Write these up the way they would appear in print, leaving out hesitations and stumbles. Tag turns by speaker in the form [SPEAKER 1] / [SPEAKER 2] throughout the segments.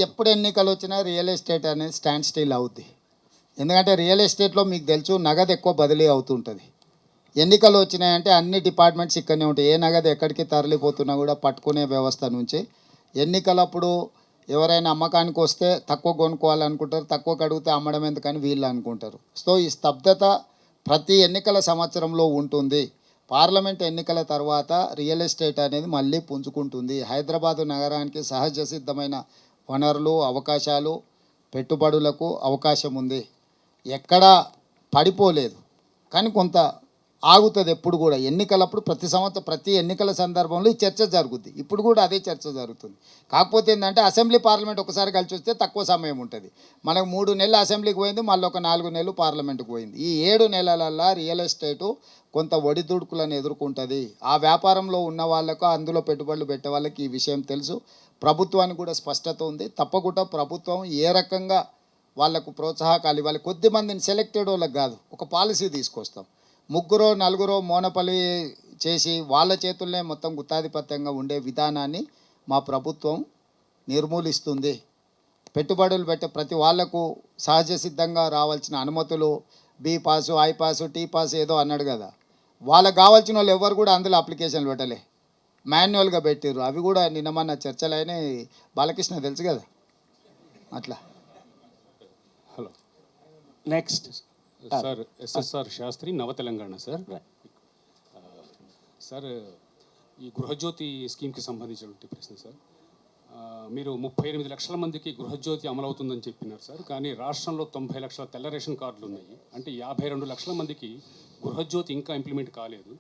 [SPEAKER 1] ఎప్పుడు ఎన్నికలు వచ్చినా రియల్ ఎస్టేట్ అనేది స్టాండ్ స్టిల్ అవుద్ది. ఎందుకంటే రియల్ ఎస్టేట్లో మీకు తెలుసు నగదు ఎక్కువ బదిలీ అవుతుంటుంది. ఎన్నికలు వచ్చినాయంటే అన్ని డిపార్ట్మెంట్స్ ఇక్కడనే ఉంటాయి. ఏ నగదు ఎక్కడికి తరలిపోతున్నా కూడా పట్టుకునే వ్యవస్థ నుంచి ఎన్నికలప్పుడు ఎవరైనా అమ్మకానికి వస్తే తక్కువ కొనుక్కోవాలనుకుంటారు, తక్కువ కడిగితే అమ్మడం ఎందుకని వీళ్ళు అనుకుంటారు. సో ఈ స్తబ్దత ప్రతి ఎన్నికల సంవత్సరంలో ఉంటుంది. పార్లమెంట్ ఎన్నికల తర్వాత రియల్ ఎస్టేట్ అనేది మళ్ళీ పుంజుకుంటుంది. హైదరాబాదు నగరానికి సహజ సిద్ధమైన వనరులు, అవకాశాలు, పెట్టుబడులకు అవకాశం ఉంది. ఎక్కడా పడిపోలేదు, కానీ కొంత ఆగుతుంది. ఎప్పుడు కూడా ఎన్నికలప్పుడు ప్రతి ఎన్నికల సందర్భంలో ఈ చర్చ జరుగుద్ది. ఇప్పుడు కూడా అదే చర్చ జరుగుతుంది. కాకపోతే ఏంటంటే అసెంబ్లీ పార్లమెంట్ ఒకసారి కలిసి వస్తే తక్కువ సమయం ఉంటుంది. మనకు 3 నెలలు అసెంబ్లీకి పోయింది, మళ్ళీ ఒక 4 నెలలు పార్లమెంట్కి పోయింది. ఈ 7 నెలలల్లో రియల్ ఎస్టేటు కొంత ఒడిదుడుకులను ఎదుర్కొంటుంది. ఆ వ్యాపారంలో ఉన్న వాళ్ళకు, అందులో పెట్టుబడులు పెట్టే వాళ్ళకి ఈ విషయం తెలుసు. ప్రభుత్వానికి కూడా స్పష్టత ఉంది. తప్పకుండా ప్రభుత్వం ఏ రకంగా వాళ్లకు ప్రోత్సాహకాలు ఇవ్వాలి. కొద్దిమందిని సెలెక్టెడ్ వాళ్ళకి కాదు, ఒక పాలసీ తీసుకొస్తాం. 3-4 మోనపల్లి చేసి వాళ్ళ చేతుల్నే మొత్తం గుత్తాధిపత్యంగా ఉండే విధానాన్ని మా ప్రభుత్వం నిర్మూలిస్తుంది. పెట్టుబడులు పెట్టే ప్రతి వాళ్లకు సహజ సిద్ధంగా రావాల్సిన అనుమతులు, B pass, I pass, T pass ఏదో అన్నాడు కదా, వాళ్ళకు కావాల్సిన వాళ్ళు ఎవరు కూడా అందులో అప్లికేషన్లు పెట్టలే, మాన్యువల్గా పెట్టిర్రు. అవి కూడా నిన్నమన్న చర్చలైన బాలకృష్ణ తెలుసు కదా అట్లా.
[SPEAKER 2] Hello, next sir SSR Shastri, Nava Telangana. Sir ఈ గృహజ్యోతి స్కీమ్కి సంబంధించినటువంటి ప్రశ్న సార్. మీరు 38 లక్షల మందికి గృహజ్యోతి అమలవుతుందని చెప్పినారు సార్, కానీ రాష్ట్రంలో 90 లక్షల తెల్ల రేషన్ కార్డులు ఉన్నాయి. అంటే 52 లక్షల మందికి గృహజ్యోతి ఇంకా ఇంప్లిమెంట్ కాలేదు.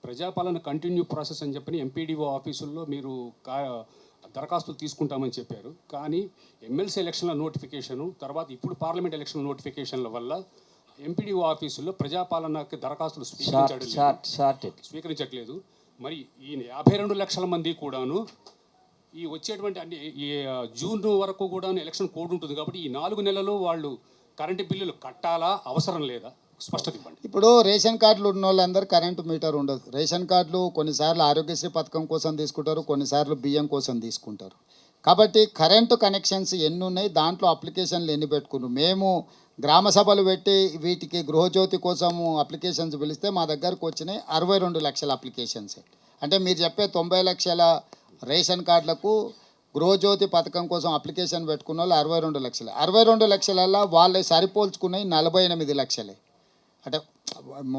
[SPEAKER 2] ప్రజాపాలన కంటిన్యూ ప్రాసెస్ అని చెప్పని ఎంపీడీఓ ఆఫీసుల్లో మీరు దరఖాస్తులు తీసుకుంటామని చెప్పారు. కానీ ఎమ్మెల్సీ ఎలక్షన్ల నోటిఫికేషను, తర్వాత ఇప్పుడు పార్లమెంట్ ఎలక్షన్ల నోటిఫికేషన్ల వల్ల ఎంపీడీఓ ఆఫీసుల్లో ప్రజాపాలనకి దరఖాస్తులు స్వీకరించట్లేదు. మరి ఈ 52 లక్షల మంది కూడాను ఈ వచ్చేటువంటి అంటే ఈ జూన్ వరకు కూడా ఎలక్షన్ కోడ్ ఉంటుంది కాబట్టి ఈ 4 నెలలు వాళ్ళు కరెంటు బిల్లులు కట్టాలా, అవసరం లేదా? స్పష్టత ఇవ్వండి.
[SPEAKER 1] ఇప్పుడు రేషన్ కార్డులు ఉన్న వాళ్ళందరూ కరెంటు మీటర్ ఉండదు. రేషన్ కార్డులు కొన్నిసార్లు ఆరోగ్యశ్రీ పథకం కోసం తీసుకుంటారు, కొన్నిసార్లు బియ్యం కోసం తీసుకుంటారు. కాబట్టి కరెంటు కనెక్షన్స్ ఎన్ని ఉన్నాయి, దాంట్లో అప్లికేషన్లు ఎన్ని పెట్టుకున్నారు. మేము గ్రామ సభలు పెట్టి వీటికి గృహజ్యోతి కోసము అప్లికేషన్స్ పిలిస్తే మా దగ్గరకు వచ్చినాయి 62 లక్షల అప్లికేషన్స్. అంటే మీరు చెప్పే 90 లక్షల రేషన్ కార్డులకు గృహజ్యోతి పథకం కోసం అప్లికేషన్ పెట్టుకున్న వాళ్ళు 62 లక్షలు. 62 లక్షలలో వాళ్ళే సరిపోల్చుకున్నాయి 48 లక్షలే. అంటే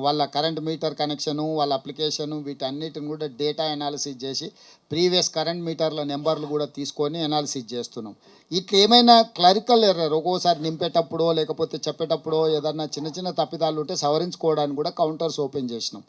[SPEAKER 1] వాళ్ళ కరెంట్ మీటర్ కనెక్షను, వాళ్ళ అప్లికేషను, వీటన్నిటిని కూడా డేటా ఎనాలిసిస్ చేసి ప్రీవియస్ కరెంట్ మీటర్ల నెంబర్లు కూడా తీసుకొని ఎనాలిసిస్ చేస్తున్నాం. ఇట్లా ఏమైనా క్లరికల్ ఎర్రర్ ఒక్కోసారి నింపేటప్పుడో లేకపోతే చెప్పేటప్పుడో ఏదన్నా చిన్న చిన్న తప్పిదాలు ఉంటే సవరించుకోవడానికి కూడా కౌంటర్స్ ఓపెన్ చేసినాం.